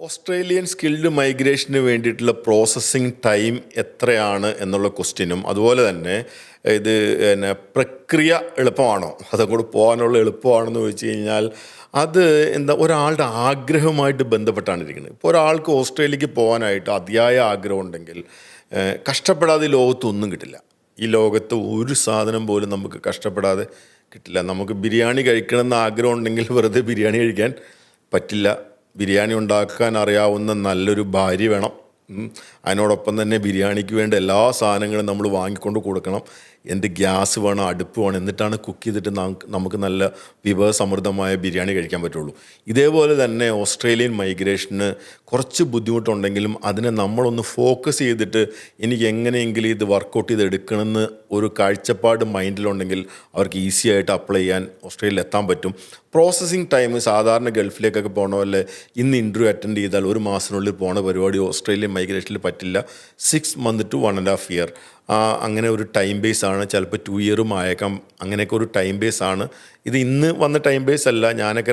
Australian skilled മൈഗ്രേഷന് വേണ്ടിയിട്ടുള്ള processing time എത്രയാണ് എന്നുള്ള ക്വസ്റ്റ്യനും അതുപോലെ തന്നെ ഇത് പിന്നെ പ്രക്രിയ എളുപ്പമാണോ അതങ്ങോട്ട് പോകാനുള്ള എളുപ്പമാണെന്ന് ചോദിച്ചു കഴിഞ്ഞാൽ അത് എന്താ ഒരാളുടെ ആഗ്രഹവുമായിട്ട് ബന്ധപ്പെട്ടാണ് ഇരിക്കുന്നത്. ഇപ്പോൾ ഒരാൾക്ക് ഓസ്ട്രേലിയക്ക് പോകാനായിട്ട് അതിയായ ആഗ്രഹം ഉണ്ടെങ്കിൽ കഷ്ടപ്പെടാതെ ഈ ലോകത്തൊന്നും കിട്ടില്ല. ഈ ലോകത്ത് ഒരു സാധനം പോലും നമുക്ക് കഷ്ടപ്പെടാതെ കിട്ടില്ല. നമുക്ക് ബിരിയാണി കഴിക്കണമെന്ന് ആഗ്രഹം ഉണ്ടെങ്കിൽ വെറുതെ ബിരിയാണി കഴിക്കാൻ പറ്റില്ല. ബിരിയാണി ഉണ്ടാക്കാൻ അറിയാവുന്ന നല്ലൊരു ഭാര്യ വേണം. അതിനോടൊപ്പം തന്നെ ബിരിയാണിക്ക് വേണ്ട എല്ലാ സാധനങ്ങളും നമ്മൾ വാങ്ങിക്കൊണ്ട് കൊടുക്കണം. ഗ്യാസ് വേണം, അടുപ്പ് വേണം. എന്നിട്ടാണ് കുക്ക് ചെയ്തിട്ട് നമുക്ക് നല്ല വിഭവസമൃദ്ധമായ ബിരിയാണി കഴിക്കാൻ പറ്റുള്ളൂ. ഇതേപോലെ തന്നെ ഓസ്ട്രേലിയൻ മൈഗ്രേഷന് കുറച്ച് ബുദ്ധിമുട്ടുണ്ടെങ്കിലും അതിനെ നമ്മളൊന്ന് ഫോക്കസ് ചെയ്തിട്ട് എനിക്ക് എങ്ങനെയെങ്കിലും ഇത് വർക്കൗട്ട് ചെയ്തെടുക്കണമെന്ന് ഒരു കാഴ്ചപ്പാട് മൈൻഡിലുണ്ടെങ്കിൽ അവർക്ക് ഈസി ആയിട്ട് അപ്ലൈ ചെയ്യാൻ ഓസ്ട്രേലിയയിൽ എത്താൻ പറ്റും. പ്രോസസ്സിങ് ടൈം സാധാരണ ഗൾഫിലേക്കൊക്കെ പോകണ പോലെ ഇന്ന് ഇൻ്റർവ്യൂ അറ്റൻഡ് ചെയ്താൽ ഒരു മാസത്തിനുള്ളിൽ പോണ പരിപാടി ഓസ്ട്രേലിയൻ മൈഗ്രേഷനിൽ പറ്റില്ല. 6 months to 1.5 years അങ്ങനെ ഒരു ടൈം ബേസ് ആണ്. ചിലപ്പോൾ 2 years ആയേക്കാം. അങ്ങനെയൊക്കെ ഒരു ടൈം ബേസ് ആണ് ഇത്. ഇന്ന് വന്ന ടൈം ബേസ് അല്ല. ഞാനൊക്കെ